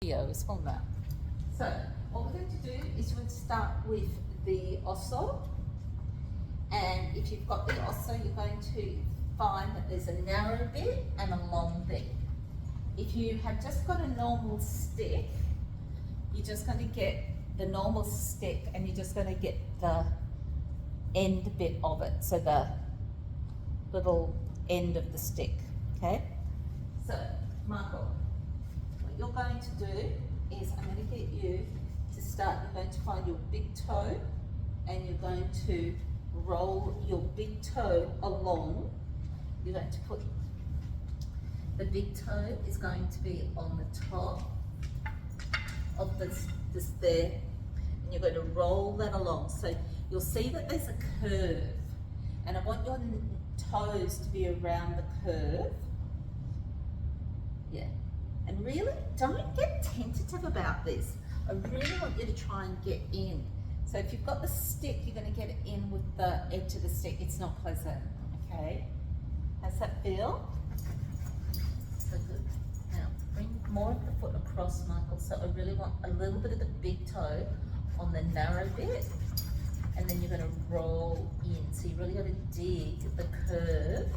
Video as well now. So what we're going to do is we're going to start with the osso, and if you've got the osso, you're going to find that there's a narrow bit and a long bit. If you have just got a normal stick, you're just going to get the normal stick and you're just going to get the end bit of it, so the little end of the stick, okay? So, Michael, what you're going to do is I'm going to get you to start, you're going to find your big toe and you're going to roll your big toe along. You're going to put, the big toe is going to be on the top of this there, and you're going to roll that along. So you'll see that there's a curve, and I want your toes to be around the curve. Yeah, and really don't get tentative about this. I really want you to try and get in. So if you've got the stick, you're going to get it in with the edge of the stick. It's not pleasant, okay? How's that feel? So good. Now bring more of the foot across, Michael. So I really want a little bit of the big toe on the narrow bit, and then you're going to roll in. So you really got to dig the curve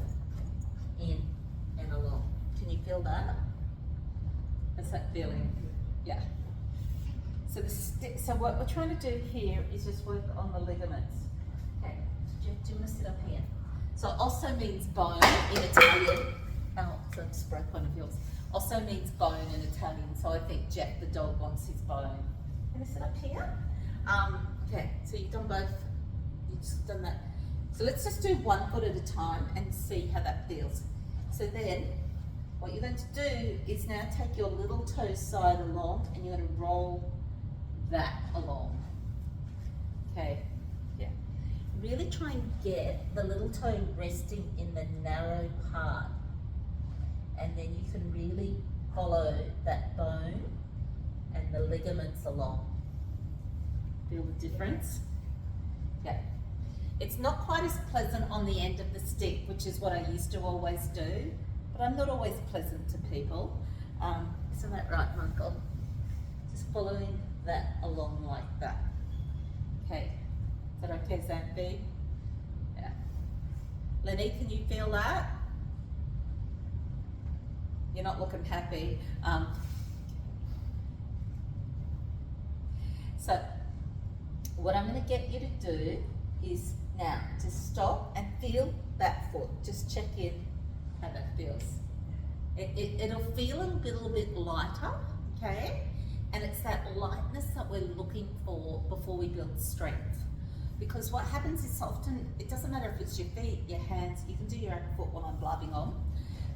in and along. Can you feel that? How's that feeling? Yeah. So so what we're trying to do here is just work on the ligaments. Okay. Do you want to sit up here? So also means bone in Italian. Oh, so I just broke one of yours. Also means bone in Italian. So I think Jack the dog wants his bone. Can I sit up here? Okay, so you've done both. You've just done that. So let's just do one foot at a time and see how that feels. So then, what you're going to do is now take your little toe side along and you're going to roll that along. Okay, yeah. Really try and get the little toe resting in the narrow part, and then you can really follow that bone and the ligaments along. Feel the difference? Yeah. It's not quite as pleasant on the end of the stick, which is what I used to always do, but I'm not always pleasant to people. Isn't that right, Michael? Just following that along like that. Okay. Is that okay, Xanthi? Yeah. Lenny, can you feel that? You're not looking happy. So, what I'm going to get you to do is now to stop and feel that foot. Just check in how that feels. It'll feel a little bit lighter, okay? And it's that lightness that we're looking for before we build strength. Because what happens is often, it doesn't matter if it's your feet, your hands, you can do your own foot while I'm blabbing on.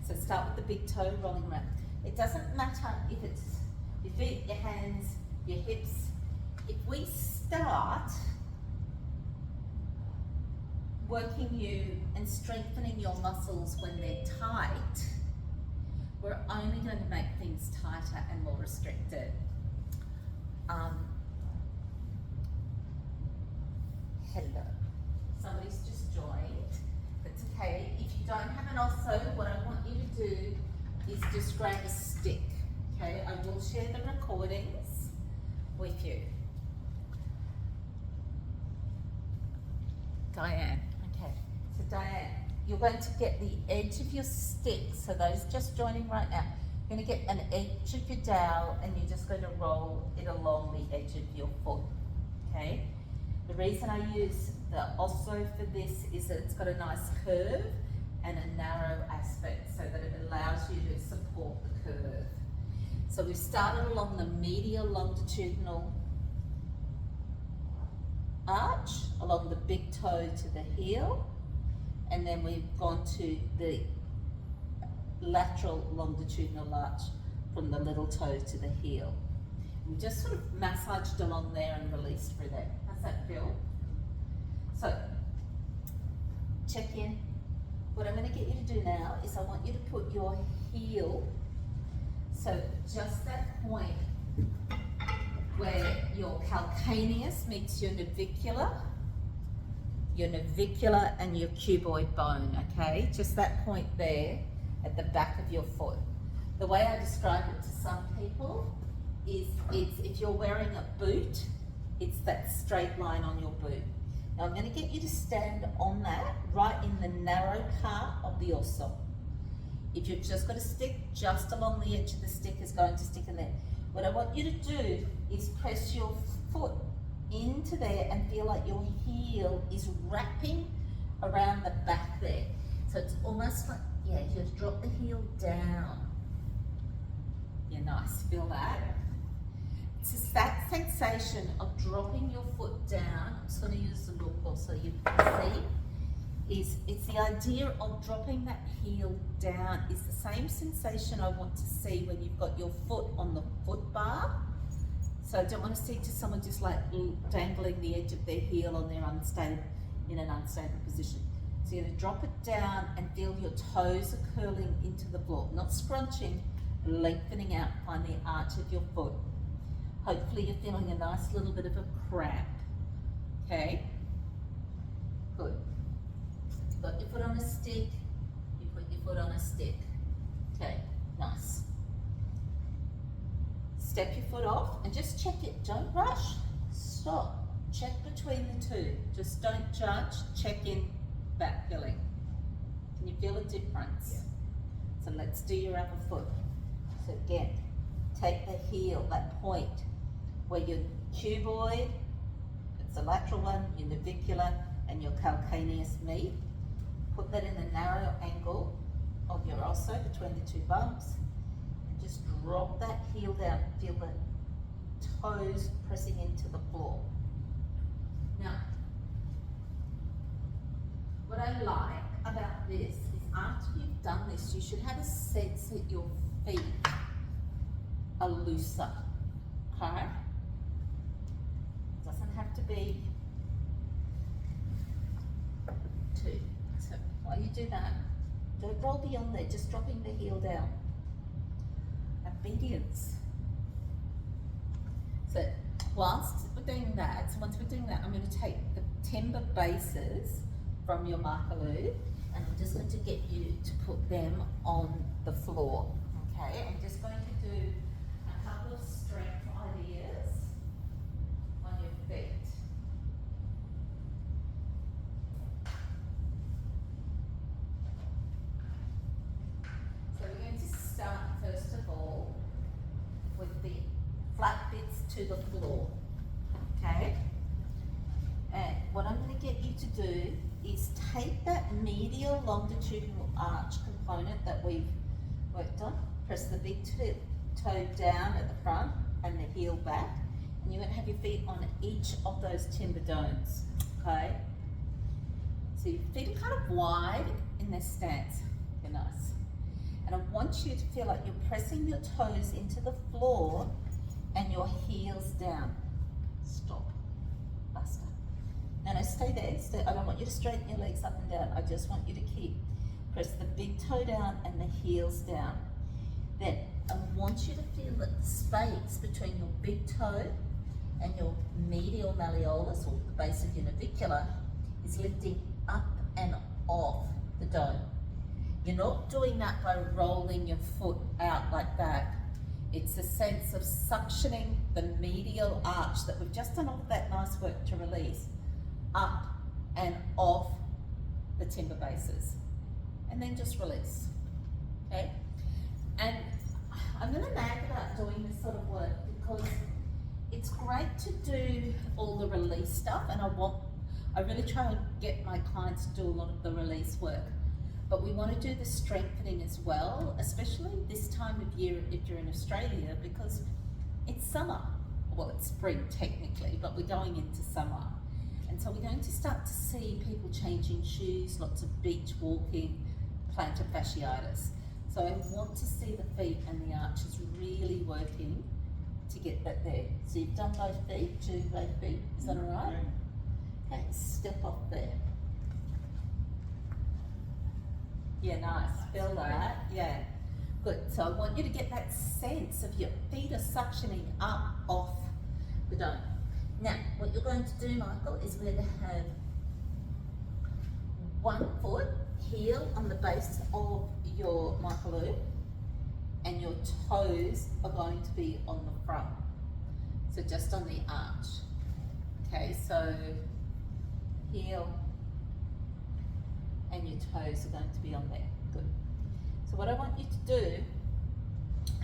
So start with the big toe rolling around. It doesn't matter if it's your feet, your hands, your hips. If we start working you and strengthening your muscles when they're tight, we're only going to make things tighter and more restricted. Hello. Somebody's just joined. That's okay. If you don't have an osso, what I want you to do is just grab a stick. Okay, I will share the recordings with you. Diane. Okay, so Diane, you're going to get the edge of your stick. So those just joining right now, you're going to get an edge of your dowel and you're just going to roll it along the edge of your foot. Okay. The reason I use the osso for this is that it's got a nice curve and a narrow aspect so that it allows you to support the curve. So we've started along the medial longitudinal arch, along the big toe to the heel, and then we've gone to the lateral longitudinal arch from the little toe to the heel. We just sort of massaged along there and released through there. How's that feel? So, check in. What I'm going to get you to do now is I want you to put your heel, so just that point where your calcaneus meets your navicular and your cuboid bone, okay? Just that point there at the back of your foot. The way I describe it to some people it's if you're wearing a boot, it's that straight line on your boot. Now I'm going to get you to stand on that, right in the narrow part of the osso. If you've just got a stick, just along the edge of the stick is going to stick in there. What I want you to do is press your foot into there and feel like your heel is wrapping around the back there. So it's almost like, yeah, you just drop the heel down. Yeah, nice, feel that? It's just that sensation of dropping your foot down. I'm just going to use the look so you can see. It's the idea of dropping that heel down is the same sensation I want to see when you've got your foot on the foot bar. So I don't want to see just someone just like dangling the edge of their heel on their unstable, in an unstable position. So you're going to drop it down and feel your toes are curling into the floor, not scrunching, lengthening out, find the arch of your foot. Hopefully you're feeling a nice little bit of a cramp. Okay, good. Got your foot on a stick, you put your foot on a stick. Okay, nice. Step your foot off and just check it. Don't rush. Stop. Check between the two. Just don't judge. Check in back feeling. Can you feel a difference? Yeah. So let's do your other foot. So again, take the heel, that point where your cuboid, it's the lateral one, your navicular and your calcaneus meet. Put that in the narrow angle of your osso between the two bumps. Just drop that heel down, feel the toes pressing into the floor. Now, what I like about this is after you've done this, you should have a sense that your feet are looser, okay? It doesn't have to be two. So while you do that, don't roll beyond there, just dropping the heel down. Obedience. So whilst we're doing that, once we're doing that, I'm going to take the timber bases from your Makarlu and I'm just going to get you to put them on the floor. Okay, I'm just going to do a couple of strength ideas on your feet. So we're going to start first of all with the flat bits to the floor, okay? And what I'm going to get you to do is take that medial longitudinal arch component that we've worked on, press the big toe down at the front and the heel back, and you're going to have your feet on each of those timber domes, okay? So your feet are kind of wide in their stance, they're nice. And I want you to feel like you're pressing your toes into the floor and your heels down. Stop. Basta. No, stay there. Stay. I don't want you to straighten your legs up and down. I just want you to keep. Press the big toe down and the heels down. Then I want you to feel that the space between your big toe and your medial malleolus, or the base of your navicular, is lifting up and off the dome. You're not doing that by rolling your foot out like that. It's a sense of suctioning the medial arch that we've just done all of that nice work to release up and off the timber bases. And then just release, okay? And I'm gonna nag about doing this sort of work because it's great to do all the release stuff, and I really try and get my clients to do a lot of the release work. But we want to do the strengthening as well, especially this time of year if you're in Australia, because it's summer. Well, it's spring technically, but we're going into summer. And so we're going to start to see people changing shoes, lots of beach walking, plantar fasciitis. So I want to see the feet and the arches really working to get that there. So you've done both feet, do both feet, is that all right? Okay, step off there. Yeah, nice. Feel that? Yeah. Good. So I want you to get that sense of your feet are suctioning up off the dome. Now, what you're going to do, Michael, is we're going to have one foot heel on the base of your Makarlu, and your toes are going to be on the front. So just on the arch. Okay, so heel and your toes are going to be on there. Good. So what I want you to do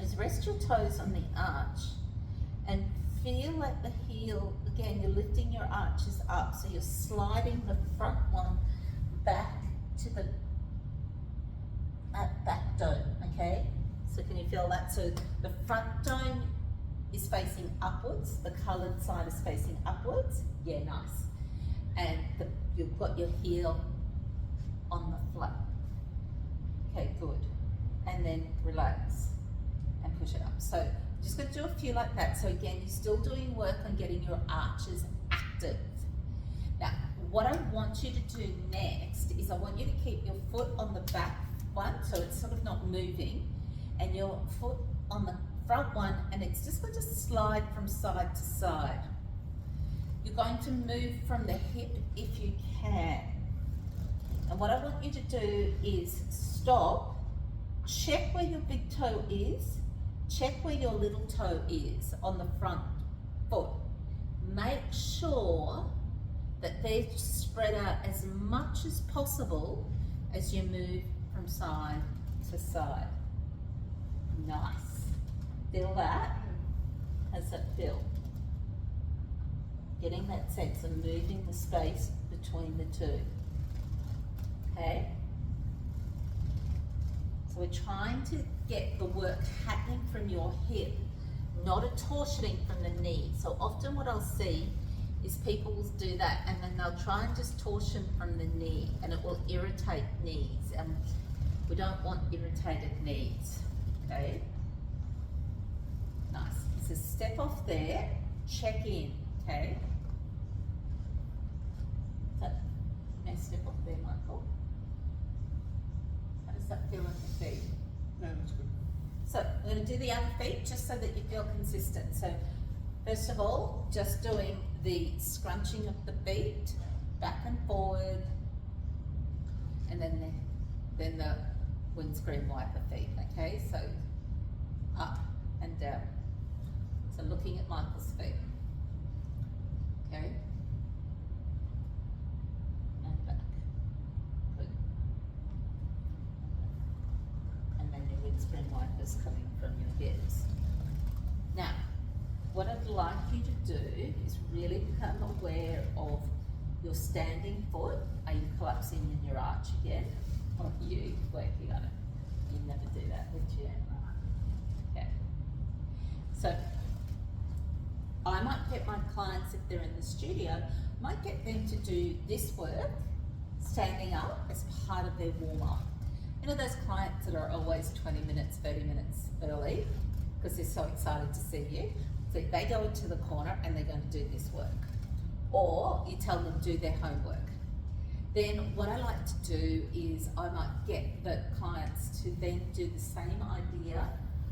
is rest your toes on the arch and feel at the heel, again, you're lifting your arches up, so you're sliding the front one back to the back dome, okay? So can you feel that? So the front dome is facing upwards, the coloured side is facing upwards. Yeah, nice. And you've got your heel on the flat. Okay, good. And then relax and push it up. So I'm just going to do a few like that. So again, you're still doing work on getting your arches active. Now, what I want you to do next is I want you to keep your foot on the back one, so it's sort of not moving, and your foot on the front one, and it's just going to slide from side to side. You're going to move from the hip if you can. And what I want you to do is stop, check where your big toe is, check where your little toe is on the front foot. Make sure that they're spread out as much as possible as you move from side to side. Nice. Feel that? How's that feel? Getting that sense of moving the space between the two. Okay? So we're trying to get the work happening from your hip, not a torsioning from the knee. So often what I'll see is people will do that and then they'll try and just torsion from the knee, and it will irritate knees, and we don't want irritated knees. Okay? Nice. So step off there, check in, okay? So, you may step off there, Michael. How does that feel on your feet? No, that's good. So we're going to do the other feet just so that you feel consistent. So first of all, just doing the scrunching of the feet, back and forward, and then the windscreen wiper feet, okay? So up and down. So looking at Michael's feet, okay? And back, good. And then your windscreen wipers coming from your hips. Now, what I'd like you to do is really become aware of your standing foot. Are you collapsing in your arch again? Or are you working on it? You'd never do that, would you? Okay. So, I might get my clients, if they're in the studio, might get them to do this work, standing up, as part of their warm-up. You know those clients that are always 20 minutes, 30 minutes early, because they're so excited to see you? So they go into the corner and they're going to do this work. Or you tell them to do their homework. Then what I like to do is I might get the clients to then do the same idea.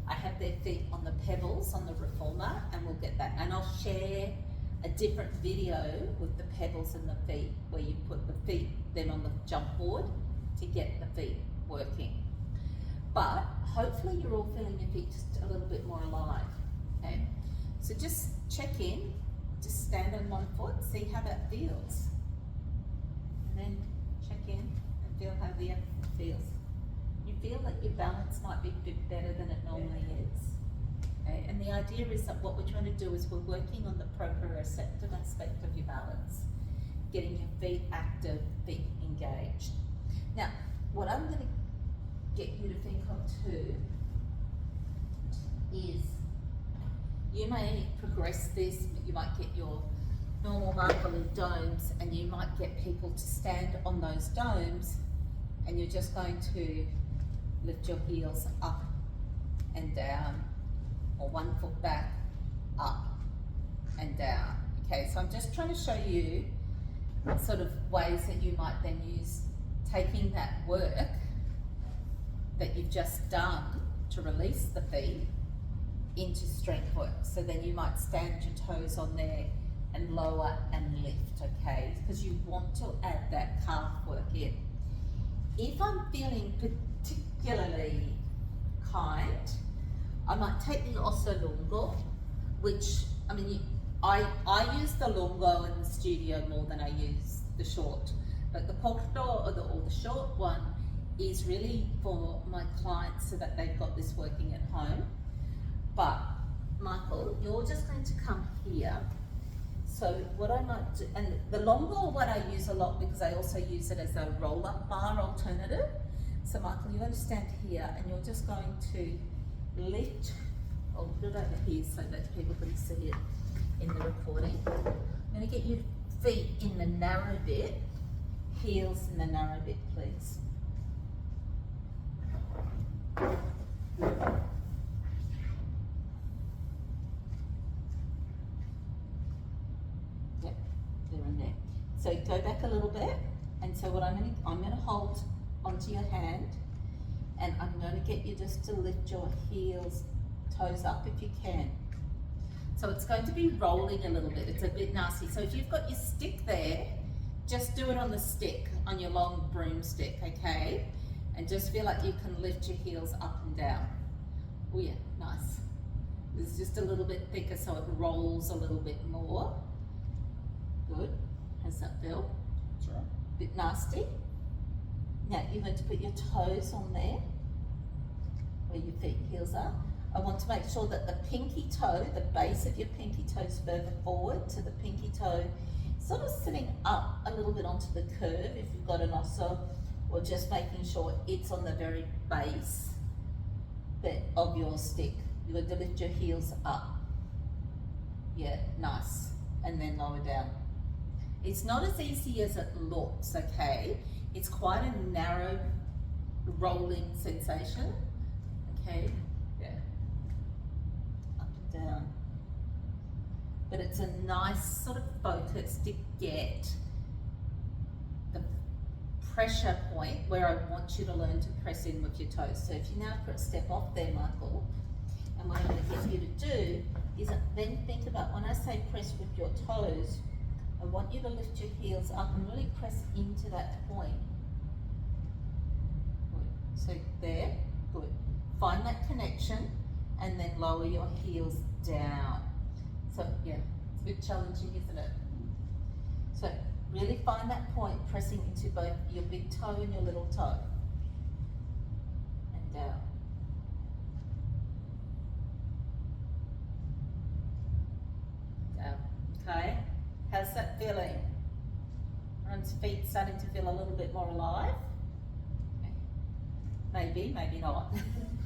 I have their feet on the pebbles on the reformer, and we'll get that. And I'll share a different video with the pebbles and the feet, where you put the feet then on the jump board to get the feet working. But hopefully you're all feeling your feet just a little bit more alive. Okay? So just check in, just stand on one foot, see how that feels. And then check in and feel how the other foot feels. You feel that your balance might be a bit better than it normally is. Okay? And the idea is that what we're trying to do is we're working on the proprioceptive aspect of your balance, getting your feet active, feet engaged. Now, what I'm going to get you to think of too is you may progress this, but you might get your normal Makarlu domes, and you might get people to stand on those domes, and you're just going to lift your heels up and down, or one foot back, up and down. Okay, so I'm just trying to show you sort of ways that you might then use taking that work that you've just done to release the feet into strength work. So then you might stand your toes on there and lower and lift, okay? Because you want to add that calf work in. If I'm feeling particularly kind, I might take the osso lungo, which I mean, I use the longo in the studio more than I use the short, but the corto or the short one is really for my clients so that they've got this working at home. But Michael, you're just going to come here. So what I might do, and the longo what I use a lot because I also use it as a roll-up bar alternative. So Michael, you're going to stand here and you're just going to lift, I'll put it over here so that people can see it in the recording. I'm going to get your feet in the narrow bit, heels in the narrow bit, please. Yep, they're in there. So go back a little bit, and so what I'm going to hold onto your hand, and I'm going to get you just to lift your heels, toes up if you can. So it's going to be rolling a little bit. It's a bit nasty. So if you've got your stick there, just do it on the stick, on your long broomstick, okay? And just feel like you can lift your heels up and down. Oh yeah, nice. It's just a little bit thicker so it rolls a little bit more. Good. How's that feel? That's right. Bit nasty. Now you're going to put your toes on there, where your feet and heels are. I want to make sure that the pinky toe, the base of your pinky toe is further forward to the pinky toe, sort of sitting up a little bit onto the curve if you've got an osso, or just making sure it's on the very base bit of your stick. You've got to lift your heels up. Yeah, nice. And then lower down. It's not as easy as it looks, okay? It's quite a narrow rolling sensation, okay? Yeah. Up and down. But it's a nice sort of focus to get the pressure point where I want you to learn to press in with your toes. So if you now step off there, Michael, and what I'm going to get you to do is then think about when I say press with your toes, I want you to lift your heels up and really press into that point. Good. So there, good. Find that connection and then lower your heels down. So yeah, it's a bit challenging, isn't it? So really find that point, pressing into both your big toe and your little toe. And down. Down. Okay. How's that feeling? Everyone's feet starting to feel a little bit more alive? Okay. Maybe, maybe not.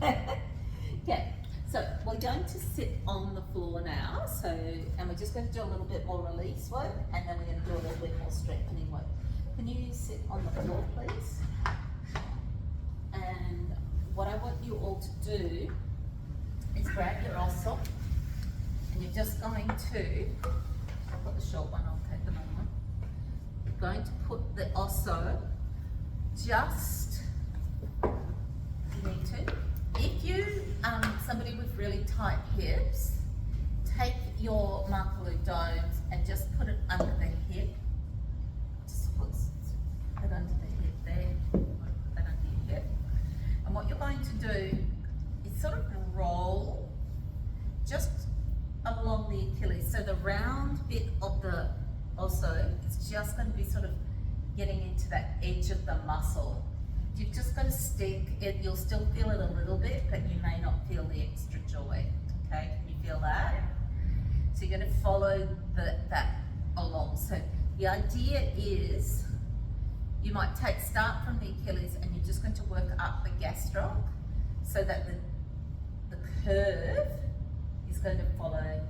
Okay. So we're going to sit on the floor now, and we're just going to do a little bit more release work, and then we're going to do a little bit more strengthening work. Can you sit on the floor, please? And what I want you all to do is grab your osso, and you're just going to, I've got the short one, I'll take the long one. You're going to put the osso just, you need to, if you, somebody with really tight hips, take your Makarlu domes and just put it under the hip. Just put it under the hip there. Put that under your hip. And what you're going to do is sort of roll just along the Achilles. So the round bit of the osso is just going to be sort of getting into that edge of the muscle. You've just got to stick it, you'll still feel it a little bit, but you may not feel the extra joy, okay? Can you feel that? So you're going to follow that along. So the idea is, you might start from the Achilles and you're just going to work up the gastroc so that the curve is going to follow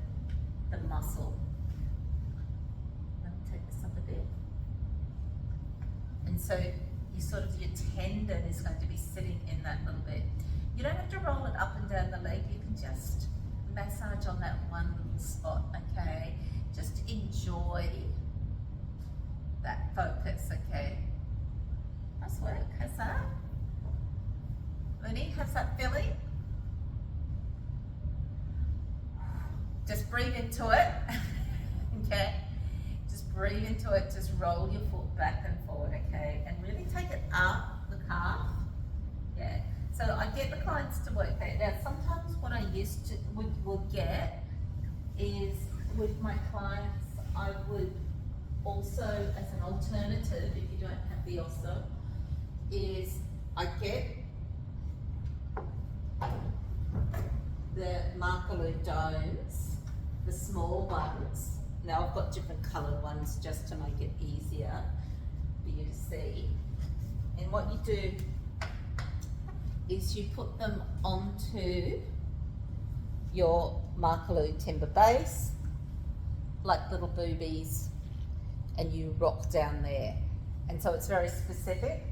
the muscle. Let me take this up a bit. And so your tendon is going to be sitting in that little bit. You don't have to roll it up and down the leg, you can just massage on that one little spot, okay? Just enjoy that focus, okay? Nice work, how's that? Looney, how's that feeling? Just breathe into it, okay? Just breathe into it, just roll your foot back and forward, okay? And really take it up the calf, yeah. So I get the clients to work that. Now sometimes what I used to would get is with my clients, I would also, as an alternative, if you don't have the Osso, is I get the Makarlu domes, the small ones. Now I've got different coloured ones just to make it easier for you to see. And what you do is you put them onto your Makarlu timber base, like little boobies, and you rock down there. And so it's very specific.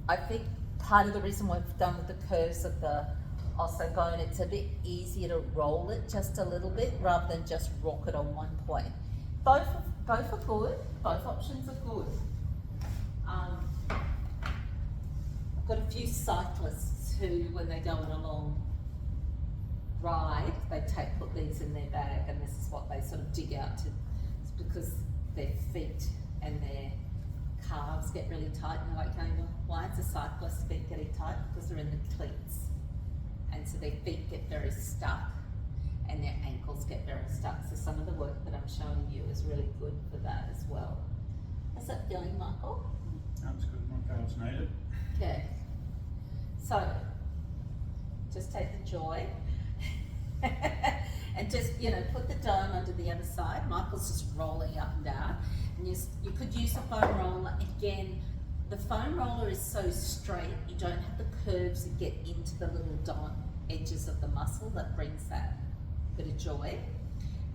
I think part of the reason we've done with the curves of the Osso bone, it's a bit easier to roll it just a little bit rather than just rock it on one point. Both are good, both options are good. I've got a few cyclists who, when they're going along ride, they put these in their bag, and this is what they sort of dig out to. It's because their feet and their calves get really tight, and they're like going, well, why is a cyclist's feet getting tight? Because they're in the cleats, and so their feet get very stuck and their ankles get very stuck. So some of the work that I'm showing you is really good for that as well. How's that feeling, Michael? That's good. My calves need it. Okay, so just take the joy and just, you know, put the dome under the other side. Michael's just rolling up and down. And you could use a foam roller. Again, the foam roller is so straight, you don't have the curves that get into the little edges of the muscle that brings that bit of joy.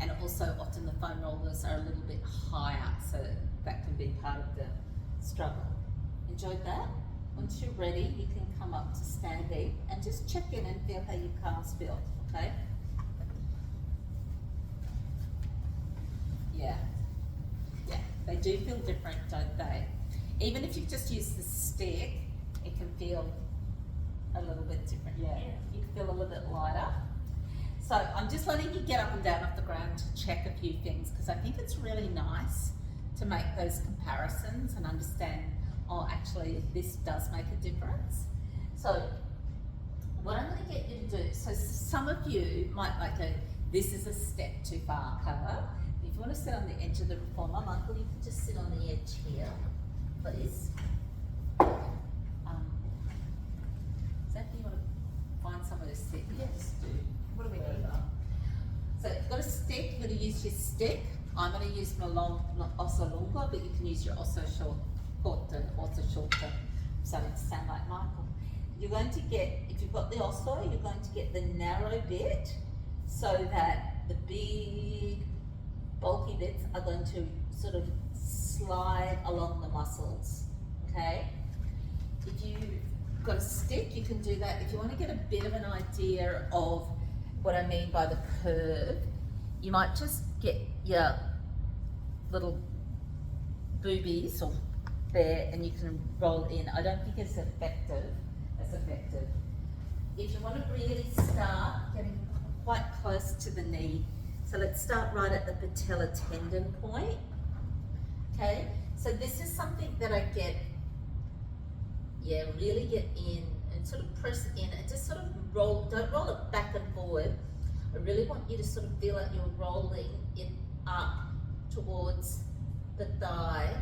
And also often the foam rollers are a little bit higher, so that can be part of the struggle. Enjoyed that? Once you're ready, you can come up to standing and just check in and feel how your calves feel, okay? Yeah, they do feel different, don't they? Even if you just use the stick, it can feel a little bit different. Yeah, you can feel a little bit lighter. So I'm just letting you get up and down off the ground to check a few things, because I think it's really nice to make those comparisons and understand, oh, actually this does make a difference. So what I'm going to get you to do, so some of you might like go, this is a step too far, Carla. If you want to sit on the edge of the reformer, Michael, you can just sit on the edge here, please. Exactly, you want to find somewhere to sit? Yes, do. What do we need? So you've got a stick, you're going to use your stick. I'm going to use my Osso Lunga, but you can use your Osso Shorter, Osso Shorter. I'm starting to sound like Michael. You're going to get, if you've got the Osso, you're going to get the narrow bit so that the big bulky bits are going to sort of slide along the muscles, okay? If you've got a stick, you can do that. If you want to get a bit of an idea of what I mean by the curve, you might just get your little boobies or there and you can roll in. I don't think it's effective. If you want to really start getting quite close to the knee, so let's start right at the patella tendon point, okay? So this is something that I get, really get in and sort of press in and just sort of roll, don't roll it back and forward. I really want you to sort of feel like you're rolling it up towards the thigh,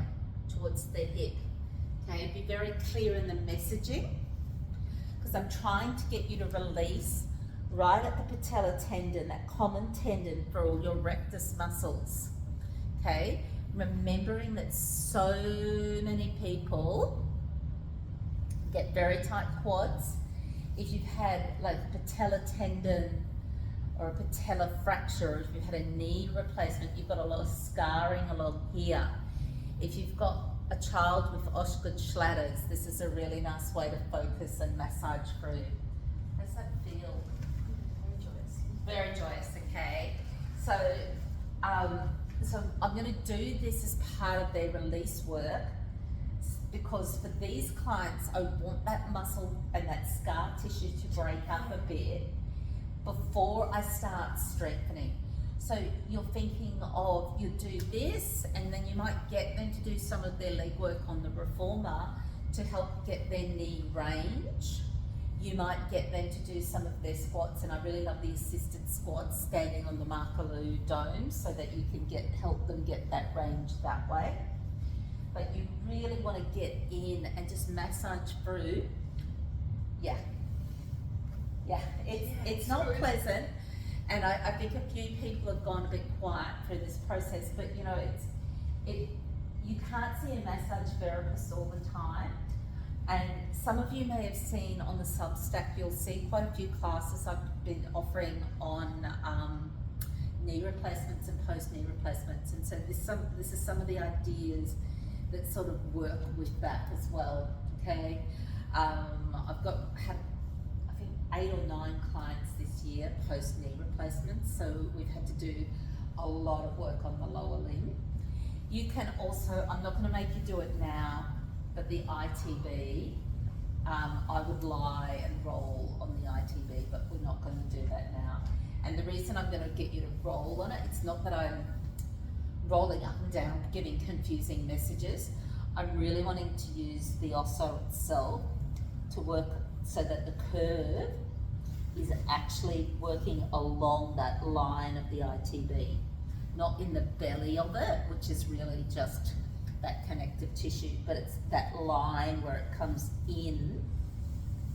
towards the hip, okay? Be very clear in the messaging, because I'm trying to get you to release right at the patella tendon, that common tendon for all your rectus muscles, okay? Remembering that so many people get very tight quads. If you've had like a patella tendon or a patella fracture, or if you've had a knee replacement, you've got a lot of scarring along here. If you've got a child with Osgood-Schlatter's, this is a really nice way to focus and massage through. How does that feel? Very joyous, okay? So, so I'm going to do this as part of their release work, because for these clients, I want that muscle and that scar tissue to break up a bit before I start strengthening. So you're thinking of, you do this, and then you might get them to do some of their leg work on the reformer to help get their knee range. You might get them to do some of their squats, and I really love the assisted squats standing on the Makarlu dome so that you can help them get that range that way. But you really want to get in and just massage through. Yeah, it's not pleasant, and I think a few people have gone a bit quiet through this process, but you know, you can't see a massage therapist all the time. And some of you may have seen on the Substack, you'll see quite a few classes I've been offering on knee replacements and post-knee replacements. And so this is some of the ideas that sort of work with that as well, okay? I've had I think 8 or 9 clients this year post-knee replacements, so we've had to do a lot of work on the lower limb. You can also, I'm not going to make you do it now, but the ITB, I would lie and roll on the ITB, but we're not going to do that now. And the reason I'm going to get you to roll on it, it's not that I'm rolling up and down, giving confusing messages. I'm really wanting to use the Osso itself to work so that the curve is actually working along that line of the ITB, not in the belly of it, which is really just that connective tissue, but it's that line where it comes in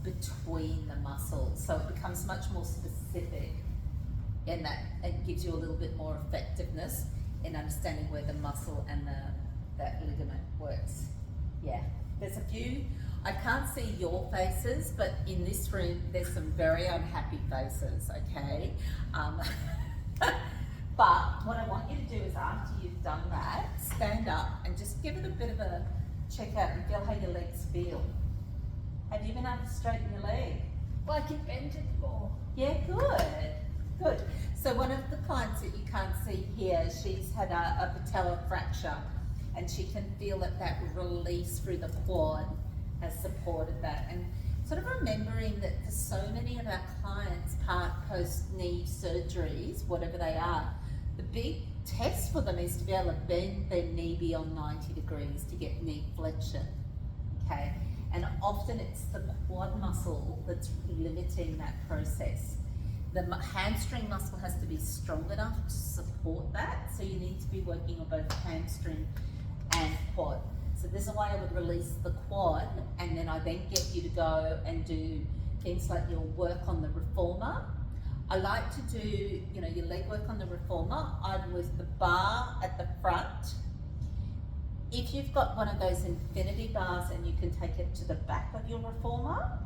between the muscles. So it becomes much more specific in that it gives you a little bit more effectiveness in understanding where the muscle and that ligament works. Yeah, there's a few, I can't see your faces, but in this room there's some very unhappy faces, okay? But what I want you to do is, after you've done that, stand up and just give it a bit of a check out and feel how your legs feel. Have you been able to straighten your leg? Well, I can bend it more. Yeah, good. So one of the clients that you can't see here, she's had a patella fracture, and she can feel that release through the quad has supported that. And sort of remembering that for so many of our clients, post-knee surgeries, whatever they are, the big test for them is to be able to bend their knee beyond 90 degrees to get knee flexion, okay? And often it's the quad muscle that's limiting that process. The hamstring muscle has to be strong enough to support that, so you need to be working on both hamstring and quad. So this is why I would release the quad, and then I then get you to go and do things like your work on the reformer. I like to do, you know, your leg work on the reformer, either with the bar at the front. If you've got one of those infinity bars, and you can take it to the back of your reformer,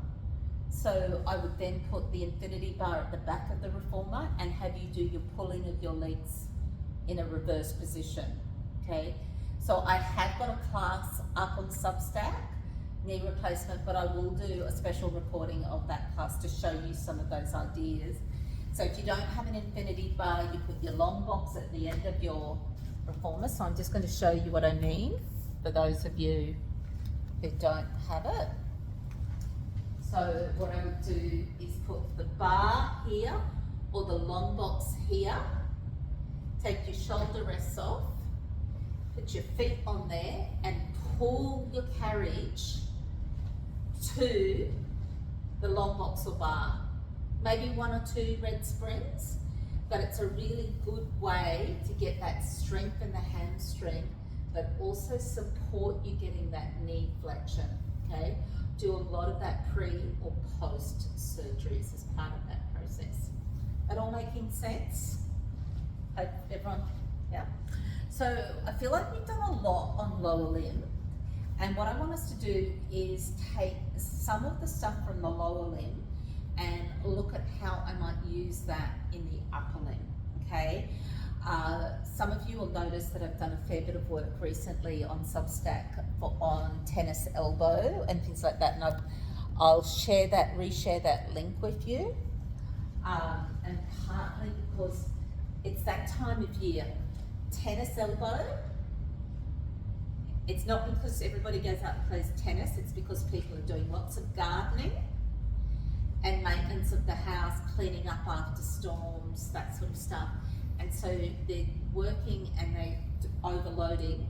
so I would then put the infinity bar at the back of the reformer and have you do your pulling of your legs in a reverse position, okay? So I have got a class up on Substack, knee replacement, but I will do a special recording of that class to show you some of those ideas. So if you don't have an infinity bar, you put your long box at the end of your reformer. So I'm just going to show you what I mean for those of you who don't have it. So what I would do is put the bar here or the long box here, take your shoulder rests off, put your feet on there and pull your carriage to the long box or bar. Maybe 1 or 2 red springs, but it's a really good way to get that strength in the hamstring, but also support you getting that knee flexion, okay? Do a lot of that pre or post surgeries as part of that process. That all making sense? Hope everyone, yeah? So I feel like we've done a lot on lower limb, and what I want us to do is take some of the stuff from the lower limb and look at how I might use that in the upper limb, okay? Some of you will notice that I've done a fair bit of work recently on Substack on tennis elbow and things like that, and I'll reshare that link with you, and partly because it's that time of year. Tennis elbow, it's not because everybody goes out and plays tennis, it's because people are doing lots of gardening and maintenance of the house, cleaning up after storms, that sort of stuff. And so they're working and they're overloading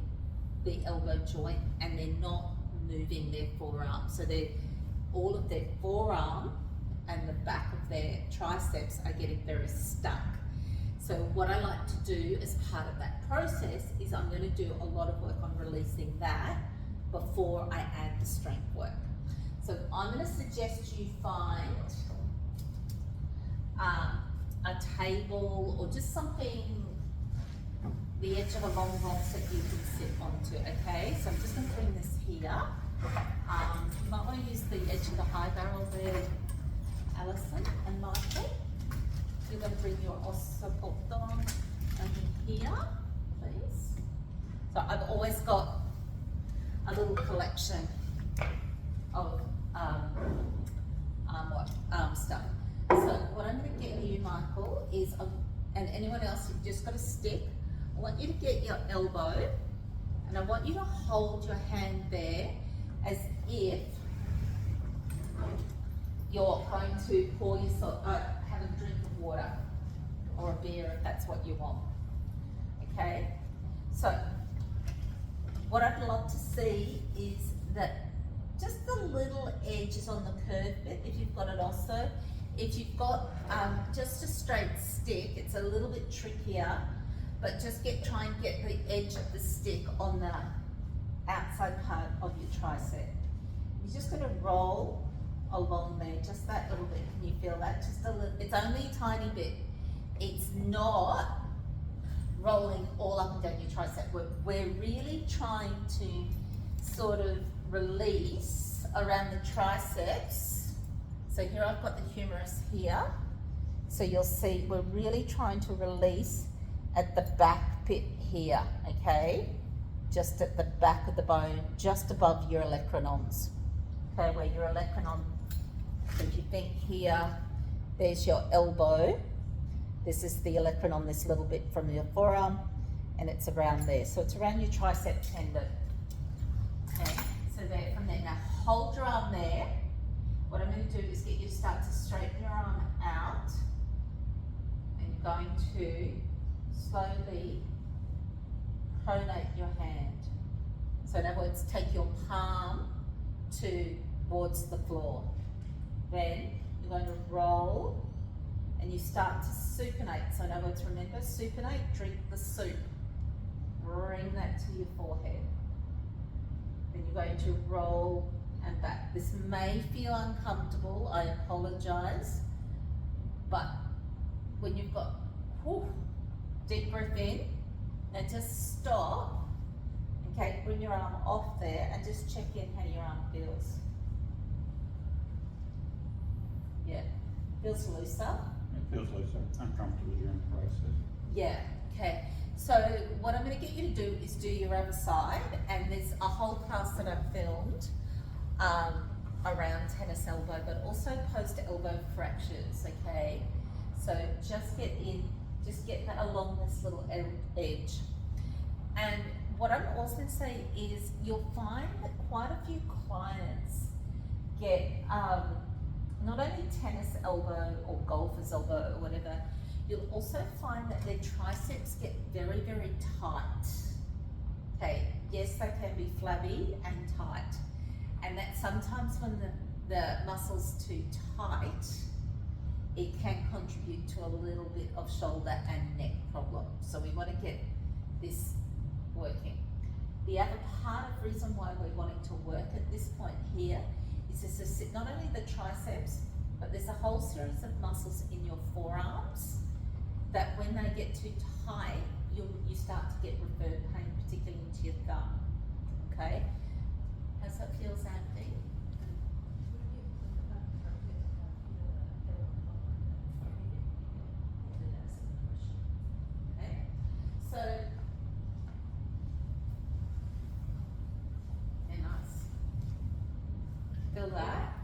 the elbow joint, and they're not moving their forearm. So they're all of their forearm and the back of their triceps are getting very stuck. So what I like to do as part of that process is I'm going to do a lot of work on releasing that before I add the strength work. So I'm going to suggest you find a table or just something, the edge of a long box that you can sit onto, okay? So I'm just going to bring this here. You might want to use the edge of the high barrel there, Alison and Michael. You're going to bring your osso portón over here, please. So I've always got a little collection of stuff. So what I'm going to get you, Michael, is, and anyone else, you've just got a stick. I want you to get your elbow, and I want you to hold your hand there as if you're going to pour yourself, have a drink of water or a beer if that's what you want. Okay? So, what I'd love to see is that just the little edges on the curved bit, if you've got it also. If you've got just a straight stick, it's a little bit trickier, but just try and get the edge of the stick on the outside part of your tricep. You're just going to roll along there, just that little bit. Can you feel that? Just a little. It's only a tiny bit. It's not rolling all up and down your tricep. We're really trying to sort of release around the triceps. So here I've got the humerus here. So you'll see we're really trying to release at the back bit here, okay? Just at the back of the bone, just above your olecranons. Okay, where your olecranon, so if you think here, there's your elbow. This is the olecranon, this little bit from your forearm, and it's around there. So it's around your tricep tendon. Okay, so there, from there. Now hold your arm there. What I'm going to do is get you to start to straighten your arm out, and you're going to slowly pronate your hand. So in other words, take your palm towards the floor. Then you're going to roll and you start to supinate. So in other words, remember, supinate, drink the soup. Bring that to your forehead. Then you're going to roll and back. This may feel uncomfortable, I apologize, but when you've got deep breath in, and just stop, okay, bring your arm off there and just check in how your arm feels. Yeah, feels looser? It feels looser. I'm comfortable during the process. Yeah, okay. So what I'm going to get you to do is do your other side, and there's a whole class that I've filmed around tennis elbow, but also post elbow fractures, okay? So just get that along this little edge. And what I'm also going to say is you'll find that quite a few clients get not only tennis elbow or golfer's elbow or whatever, you'll also find that their triceps get very, very tight. Okay, yes, they can be flabby and tight. And that sometimes when the muscle's too tight, it can contribute to a little bit of shoulder and neck problem. So we want to get this working. The other part of the reason why we're wanting to work at this point here is to sit not only the triceps, but there's a whole series of muscles in your forearms that when they get too tight, you start to get referred pain, particularly into your thumb. Okay? How's that feel, Sandy? Okay? So, very nice. Feel that?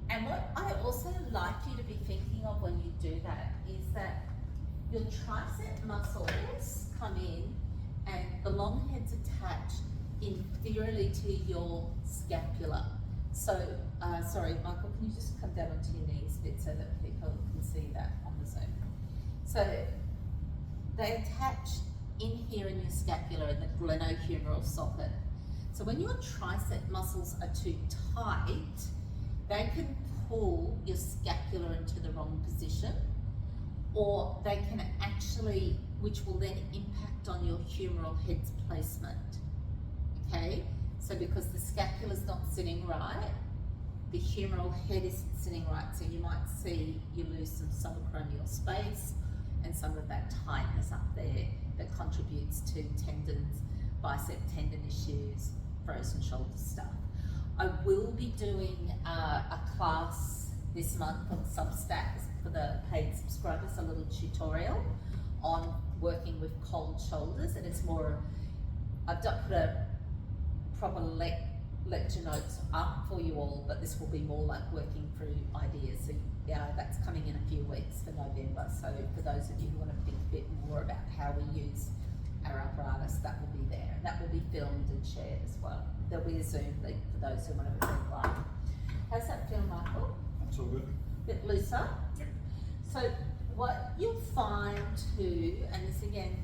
And what I also like you to be thinking of when you do that is that your tricep muscles come in and the long head's attached inferiorly to your scapula. So, sorry, Michael, can you just come down onto your knees a bit so that people can see that on the Zoom? So, they attach in here in your scapula in the glenohumeral socket. So when your tricep muscles are too tight, they can pull your scapula into the wrong position, or they can actually, which will then impact on your humeral head's placement. Okay, so because the scapula is not sitting right, the humeral head isn't sitting right, so you might see you lose some subacromial space and some of that tightness up there that contributes to tendons, bicep tendon issues, frozen shoulder stuff. I will be doing a class this month on Substack for the paid subscribers, a little tutorial on working with cold shoulders, and it's more, I've put a proper lecture notes up for you all, but this will be more like working through ideas. So yeah, that's coming in a few weeks for November. So for those of you who want to think a bit more about how we use our apparatus, that will be there, and that will be filmed and shared as well. There'll be a Zoom link for those who want to read live. How's that feel, Michael? That's all good. Bit looser? Yep. So what you'll find too, and this again,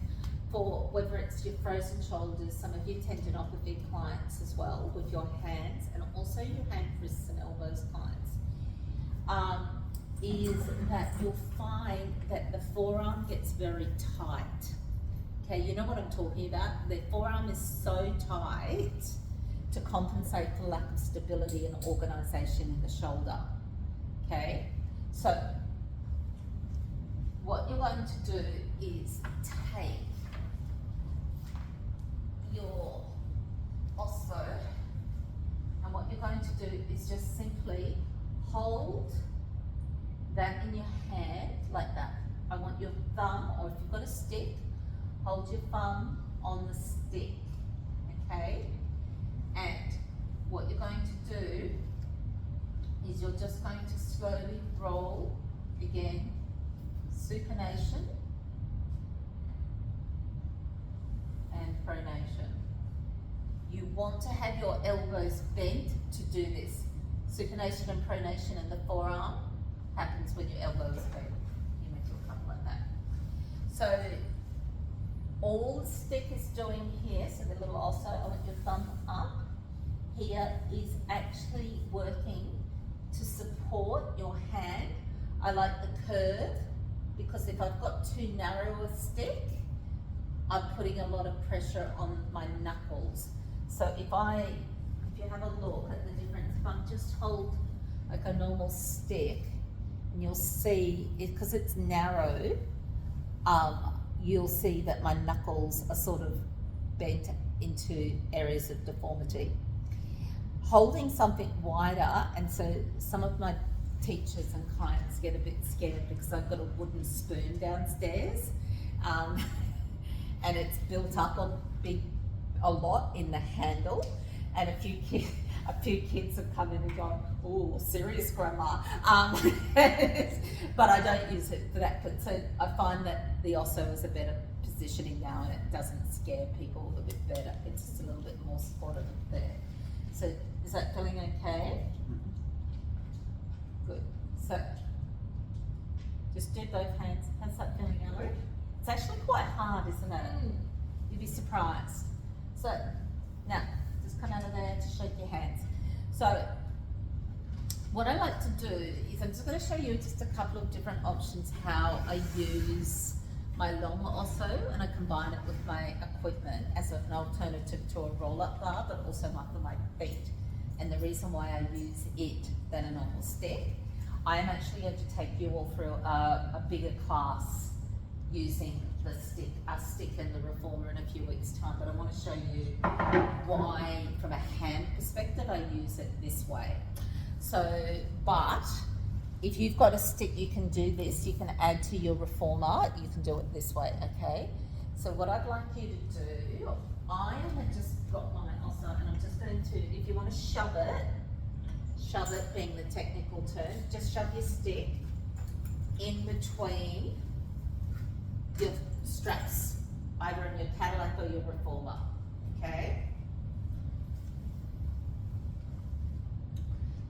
for whether it's your frozen shoulders, some of your tendinopathy clients as well, with your hands, and also your hand wrists and elbows clients, is that you'll find that the forearm gets very tight. Okay, you know what I'm talking about? The forearm is so tight to compensate for lack of stability and organisation in the shoulder. Okay, so what you're going to do is take your osso, and what you're going to do is just simply hold that in your hand like that. I want your thumb, or if you've got a stick, hold your thumb on the stick, okay? And what you're going to do is you're just going to slowly roll, again, supination and pronation. You want to have your elbows bent to do this. Supination and pronation in the forearm happens when your elbow is bent. You make it come like that. So all the stick is doing here, so the little osso, I want your thumb up, here is actually working to support your hand. I like the curve, because if I've got too narrow a stick, I'm putting a lot of pressure on my knuckles. So if you have a look at the difference, if I just hold like a normal stick, and you'll see, because it's narrow, you'll see that my knuckles are sort of bent into areas of deformity. Holding something wider, and so some of my teachers and clients get a bit scared because I've got a wooden spoon downstairs, and it's built up a lot in the handle, and a few kids have come in and gone, "Oh, serious grandma," but I don't use it for that. But so I find that the osso is a better positioning now, and it doesn't scare people a bit better. It's just a little bit more supportive there. So is that feeling okay? Good. So just do both hands. How's that feeling, Ellery? It's actually quite hard, isn't it? You'd be surprised. So now just come out of there to shake your hands. So what I like to do is I'm just going to show you just a couple of different options how I use my long osso, and I combine it with my equipment as an alternative to a roll-up bar, but also for my feet. And the reason why I use it than a normal stick, I am actually going to take you all through a bigger class using the stick, a stick and the reformer in a few weeks' time, but I want to show you why, from a hand perspective, I use it this way. So, but if you've got a stick, you can do this. You can add to your reformer. You can do it this way, okay? So what I'd like you to do, I have just got my osso, and I'm just going to, if you want to shove it being the technical term, just shove your stick in between your straps, either in your Cadillac or your reformer, okay?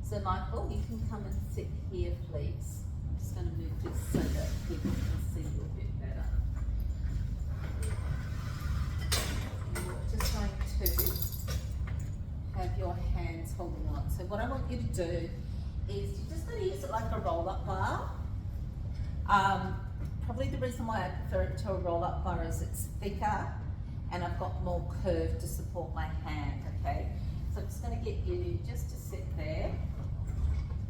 So Michael, you can come and sit here, please. I'm just going to move this so that people can see you a bit better. You're just going to have your hands holding on. So what I want you to do is you're just going to use it like a roll-up bar. Probably the reason why I prefer it to a roll-up bar is it's thicker and I've got more curve to support my hand, okay? So I'm just going to get you just to sit there,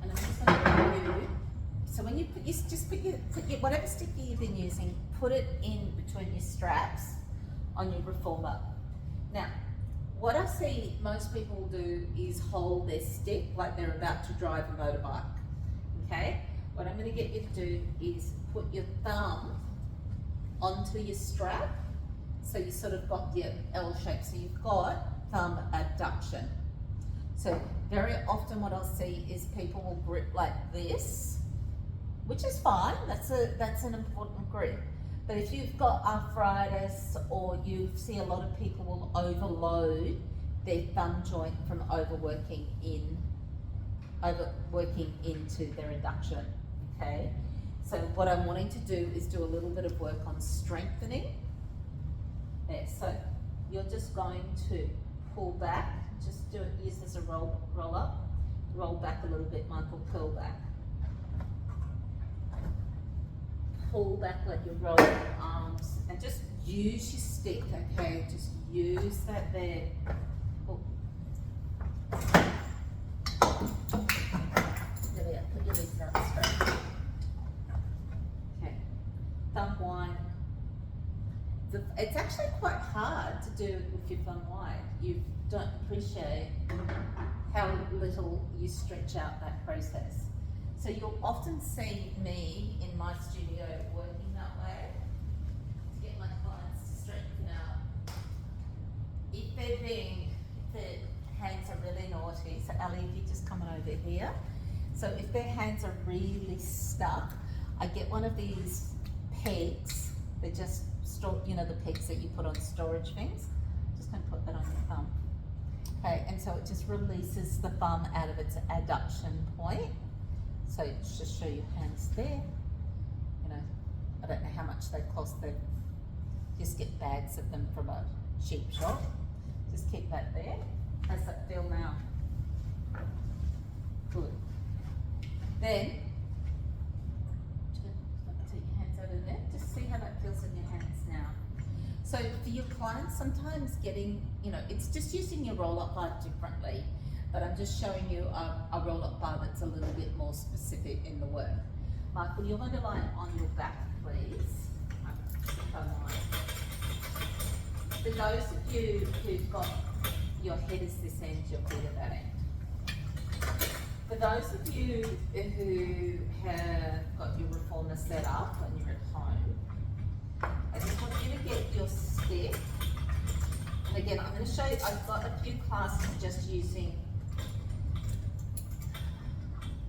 and I'm just going to get you, so when you put your, just put your, whatever stick you've been using, put it in between your straps on your reformer. Now, what I see most people do is hold their stick like they're about to drive a motorbike, okay? What I'm going to get you to do is put your thumb onto your strap, so you sort of got your L shape, so you've got thumb abduction. So very often what I'll see is people will grip like this, which is fine, that's an important grip. But if you've got arthritis, or you see a lot of people will overload their thumb joint from overworking into their adduction, okay? So what I'm wanting to do is do a little bit of work on strengthening. There, so you're just going to pull back, just do it, use as a roll up, roll back a little bit, Michael, pull back. Pull back like you're rolling your arms, and just use your stick, okay? Just use that there. Oh. There we go, put your legs out straight. Okay, thumb wide. It's actually quite hard to do with your thumb wide. You don't appreciate how little you stretch out that process. So you'll often see me in my studio working that way to get my clients to straighten out. If their hands are really naughty, so Ali, if you're just coming over here. So if their hands are really stuck, I get one of these pegs. They're just store, you know, the pegs that you put on storage things. Just going to put that on your thumb. Okay, and so it just releases the thumb out of its adduction point. So just show your hands there. You know, I don't know how much they cost. They just get bags of them from a cheap shop. Just keep that there. How's that feel now? Good. Then, take your hands over there. Just see how that feels in your hands now. So for your clients, sometimes getting, you know, it's just using your roll-up bar differently. But I'm just showing you a roll-up bar that's a little bit more specific in the work. Michael, you're going to lie on your back, please. For those of you who've got your head is this end, your feet at that end. For those of you who have got your reformer set up when you're at home, I just want you to get your stick. And again, I'm going to show you, I've got a few classes just using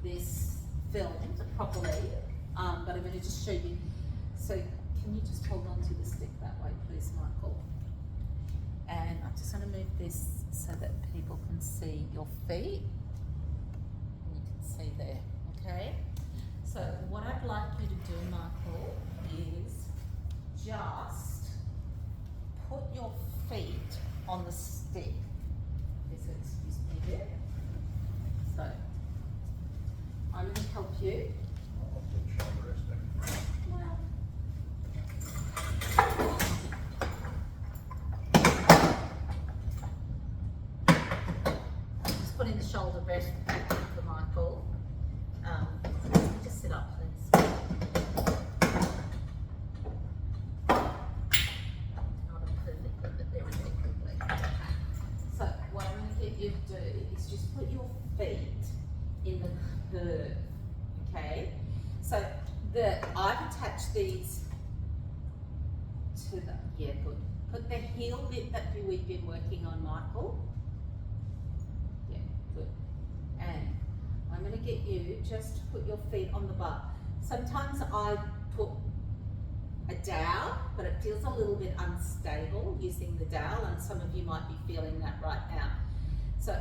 this filmed properly, but I'm going to just show you. So can you just hold on to the stick that way, please, Michael? And I'm just going to move this so that people can see your feet. And you can see there, okay? So what I'd like you to do, Michael, is just put your feet on the stick. Excuse me there. So I'm going to help you. I'll put shoulder rest there. Well, just putting the shoulder rest back in for Michael. Just sit up, please. Not a perfect, but very, very quickly. So what I'm going to get you to do is just put your feet in the curve, okay? So I've attached these to the, yeah, good. Put the heel bit that we've been working on, Michael. Yeah, good. And I'm going to get you just to put your feet on the bar. Sometimes I put a dowel, but it feels a little bit unstable using the dowel, and some of you might be feeling that right now. So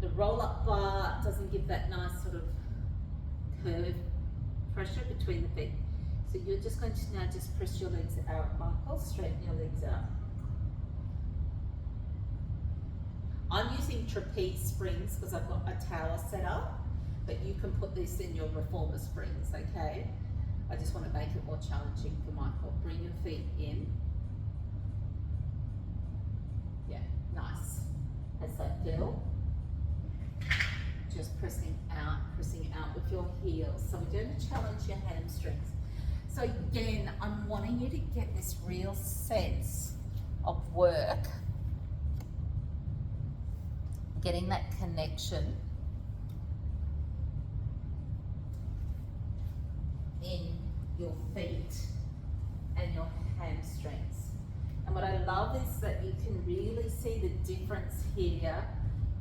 the roll-up bar doesn't give that nice sort of curve pressure between the feet. So you're just going to now just press your legs out, Michael, straighten your legs out. I'm using trapeze springs because I've got a tower set up, but you can put this in your reformer springs, okay? I just want to make it more challenging for Michael. Bring your feet in. Yeah, nice. How's that feel? Just pressing out with your heels. So we're going to challenge your hamstrings. So again, I'm wanting you to get this real sense of work, getting that connection in your feet and your hamstrings. And what I love is that you can really see the difference here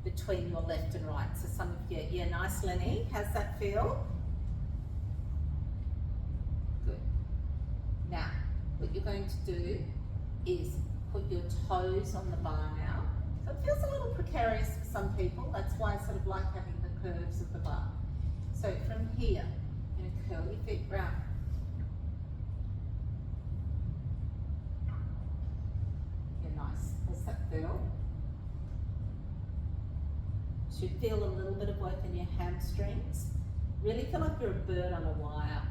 between your left and right. So some of you, yeah, nice Lenny, how's that feel? Good. Now, what you're going to do is put your toes on the bar now. So it feels a little precarious for some people. That's why I sort of like having the curves of the bar. So from here, you're going to curl your feet round. Yeah, nice. How's that feel? Should feel a little bit of work in your hamstrings. Really feel like you're a bird on a wire.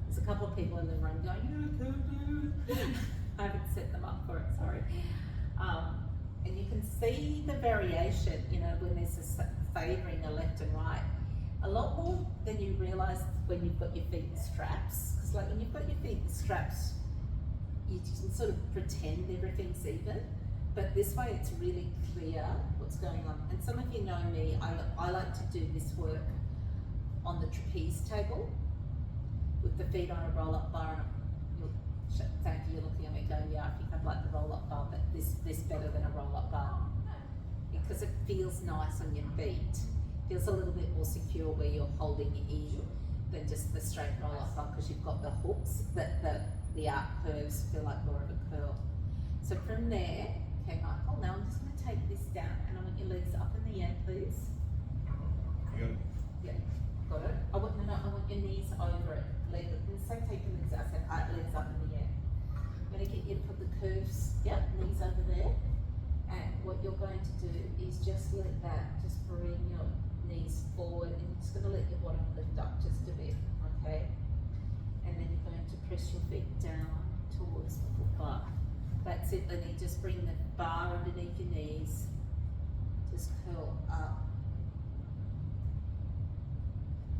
There's a couple of people in the room going, yeah, I can do it. I haven't set them up for it, sorry. And you can see the variation, you know, when there's a favouring a left and right. A lot more than you realise when you've got your feet in straps. Because like when you've got your feet in straps, you can sort of pretend everything's even. But this way it's really clear what's going on. And some of you know me, I like to do this work on the trapeze table with the feet on a roll-up bar. Thank you, you're looking at me going, yeah, I think I'd like the roll-up bar, but this better than a roll-up bar. Because it feels nice on your feet. Feels a little bit more secure where you're holding your in than just the straight roll-up bar, because you've got the hooks, that the arc curves feel like more of a curl. So from there, okay, Michael, now I'm just going to take this down, and I want your legs up in the air, please. Good. Yeah, got it. I want your knees over it. Say take your legs out, say legs up in the air. I'm going to get you to put the curves, yep, knees over there. And what you're going to do is just let that, just bring your knees forward, and you're just going to let your bottom lift up just a bit, okay? And then you're going to press your feet down towards the foot bar. That's it, Lenny, just bring the bar underneath your knees. Just curl up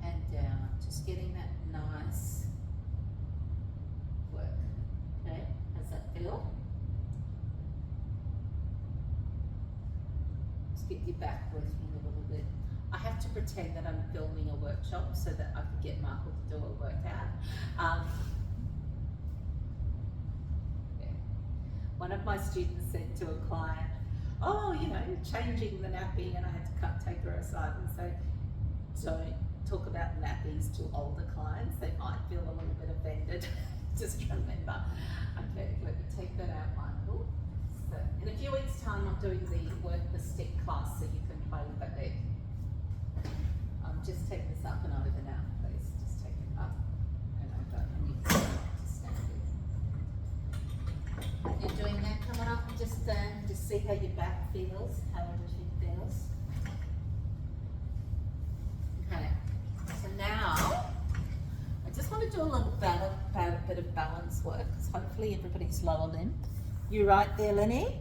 and down, just getting that nice work, okay? How's that feel? Just get your back working a little bit. I have to pretend that I'm filming a workshop so that I can get Michael to do a workout. One of my students said to a client, oh, you know, changing the nappy, and I had to take her aside and say, don't talk about nappies to older clients. They might feel a little bit offended. Just remember. Okay, let me take that out, Michael. So, in a few weeks' time, I'm doing the work the stick class so you can play with that leg. Just take this up and over now, please. Just take it up and over, and you can just stand there. You're doing that, come on up and just stand, just see how your back feels, how everything feels. Okay, so now, I just want to do a little bit of balance work, because hopefully everybody's lower limb. You right there, Lenny?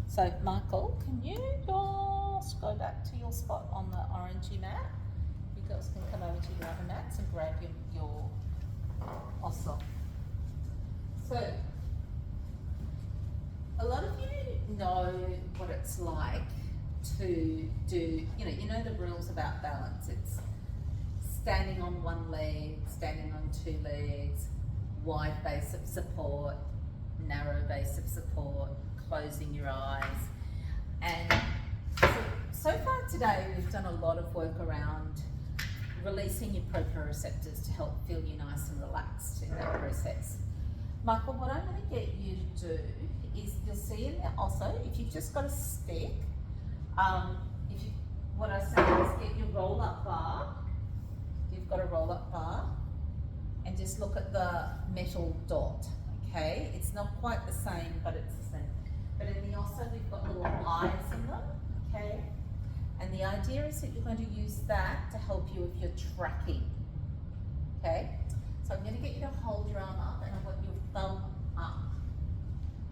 So, Michael, can you just go back to your spot on the orangey mat? You girls can come over to your other mats and grab your osso. So, a lot of you know what it's like to do, you know the rules about balance. It's standing on one leg, standing on two legs, wide base of support, narrow base of support, closing your eyes. And so far today we've done a lot of work around releasing your proprioceptors to help feel you nice and relaxed in that process. Michael, what I'm going to get you to do is, you'll see in there also, if you've just got a stick, what I say is get your roll-up bar. You've got a roll-up bar, and just look at the metal dot, okay? It's not quite the same, but it's the same. But in the Osso, we've got little eyes in them, okay? And the idea is that you're going to use that to help you with your tracking, okay? So I'm going to get you to hold your arm up, and I want your thumb up.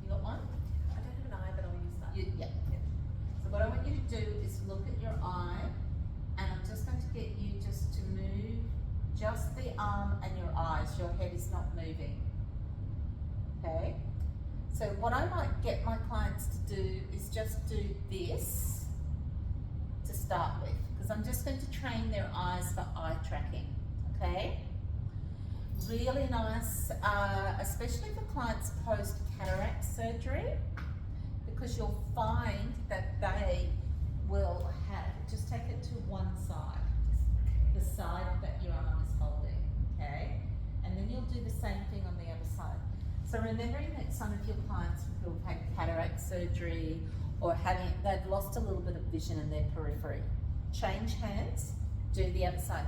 You got one? I don't have an eye, but I'll use that. Yeah. So what I want you to do is look at your eye, and I'm just going to get you just to move just the arm and your eyes. Your head is not moving. Okay? So what I might get my clients to do is just do this to start with, because I'm just going to train their eyes for eye tracking. Okay? Really nice, especially for clients post cataract surgery, because you'll find that they will have, just take it to one side, the side that your arm is holding, okay? And then you'll do the same thing on the other side. So remembering that some of your clients who have had cataract surgery or they've lost a little bit of vision in their periphery, change hands, do the other side.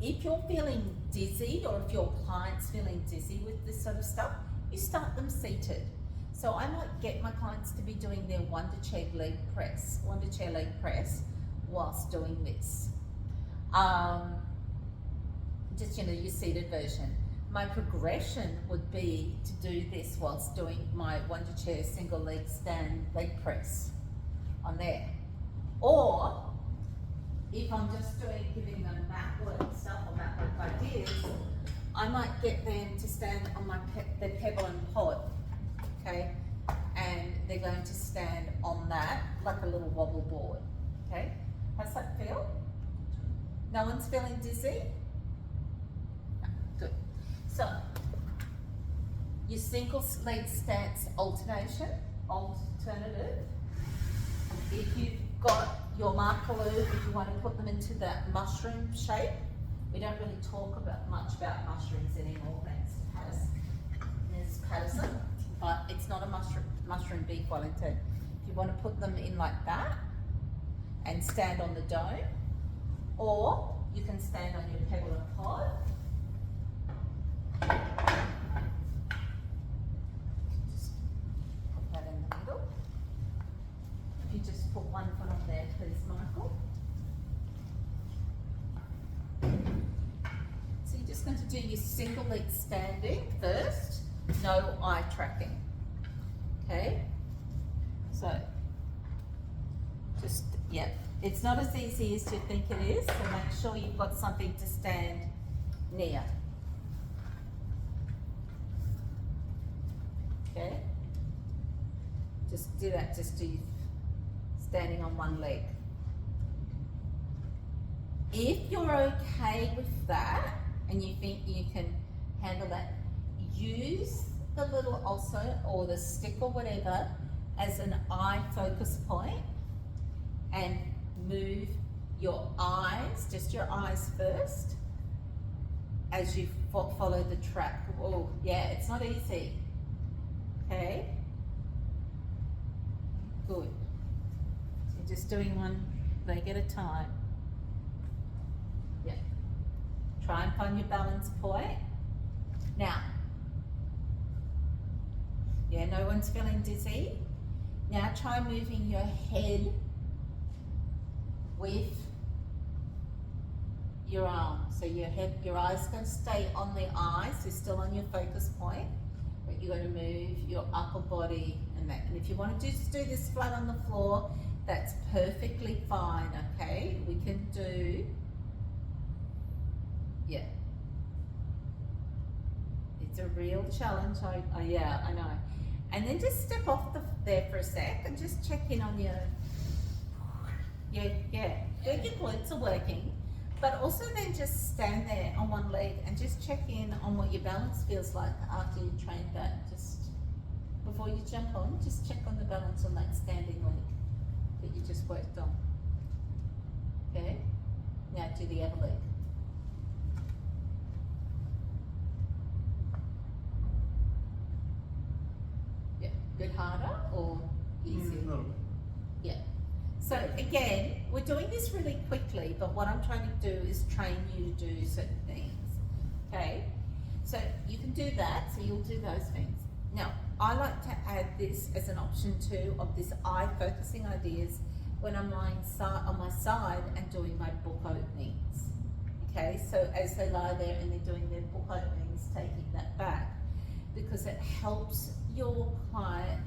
If you're feeling dizzy, or if your client's feeling dizzy with this sort of stuff, you start them seated. So I might get my clients to be doing their wonder-chair leg press whilst doing this. Just, your seated version. My progression would be to do this whilst doing my wonder-chair single leg stand leg press on there. Or if I'm just giving them mat work stuff or mat work ideas, I might get them to stand on their pebble and pod, okay? And they're going to stand on that like a little wobble board, okay? How's that feel? No one's feeling dizzy? No, good. So, your single leg stance alternative, if you've got your Makarlu, if you want to put them into that mushroom shape, we don't really talk much about mushrooms anymore, thanks to Ms. Patterson, but it's not a mushroom beef Wellington. If you want to put them in like that and stand on the dome, or you can stand on your pebble and pod. Just put that in the middle. If you just put one foot on there, please, Michael. So you're just going to do your single leg standing first, no eye tracking. Okay? So, just, yeah, it's not as easy as you think it is, so make sure you've got something to stand near. Okay? Just do that, just do standing on one leg. If you're okay with that and you think you can handle that, use the little Osso or the stick or whatever as an eye focus point and move your eyes, just your eyes first, as you follow the track. Oh, yeah, it's not easy. Okay? Good. So you're just doing one leg at a time. Yeah. Try and find your balance point. Now, yeah, no one's feeling dizzy. Now try moving your head with your arm. So your eyes are going to stay on the eyes, so still on your focus point, but you're going to move your upper body and that. And if you want to just do this flat on the floor, that's perfectly fine, okay? We can do, yeah. It's a real challenge, yeah, I know. And then just step off there for a sec and just check in on your, your glutes are working, but also then just stand there on one leg and just check in on what your balance feels like after you trained that. Just before you jump on, just check on the balance on that standing leg that you just worked on. Okay, now do the other leg. Bit harder or easier? A little bit. Yeah. So again, we're doing this really quickly, but what I'm trying to do is train you to do certain things. Okay? So you can do that, so you'll do those things. Now, I like to add this as an option too of this eye focusing ideas when I'm lying on my side and doing my book openings. Okay, so as they lie there and they're doing their book openings, taking that back, because it helps your client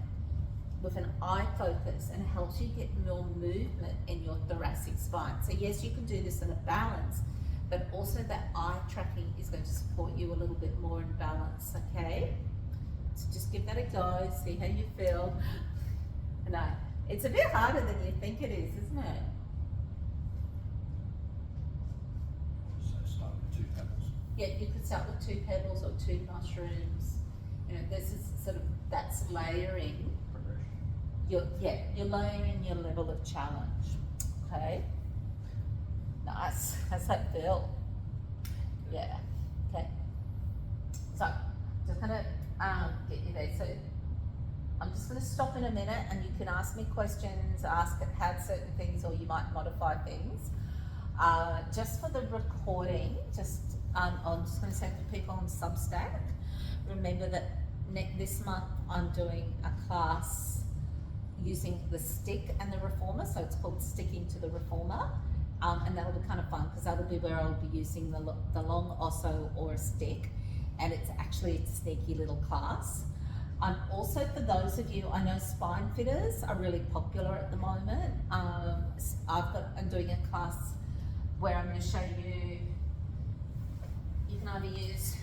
with an eye focus and helps you get more movement in your thoracic spine. So yes, you can do this in a balance, but also that eye tracking is going to support you a little bit more in balance, okay? So just give that a go, see how you feel. No, it's a bit harder than you think it is, isn't it? So start with 2 pebbles. Yeah, you could start with 2 pebbles or 2 mushrooms. You know, this is sort of, that's layering. Progression. You're layering your level of challenge, okay? Nice, how's that feel? Yeah, okay. So, just gonna get you there. So, I'm just gonna stop in a minute and you can ask me questions, ask how certain things, or you might modify things. Just for the recording, I'm just gonna say for people on Substack, remember that this month I'm doing a class using the stick and the reformer, so it's called Sticking to the Reformer, and that'll be kind of fun because that'll be where I'll be using the long osso or a stick, and it's actually a sneaky little class. Also, for those of you, I know spine fitters are really popular at the moment. I'm doing a class where I'm going to show you, you can either use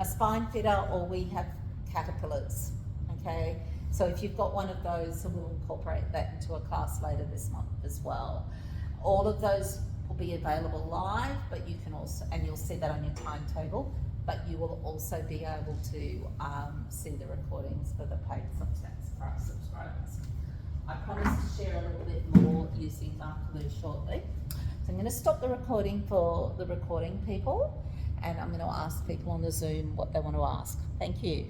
a spine fitter or we have caterpillars, okay? So if you've got one of those, so we'll incorporate that into a class later this month as well. All of those will be available live, but you can also, and you'll see that on your timetable, but you will also be able to see the recordings for the paid Substacks for our subscribers. I promise to share a little bit more using Makarlu shortly. So I'm going to stop the recording for the recording people, and I'm going to ask people on the Zoom what they want to ask. Thank you.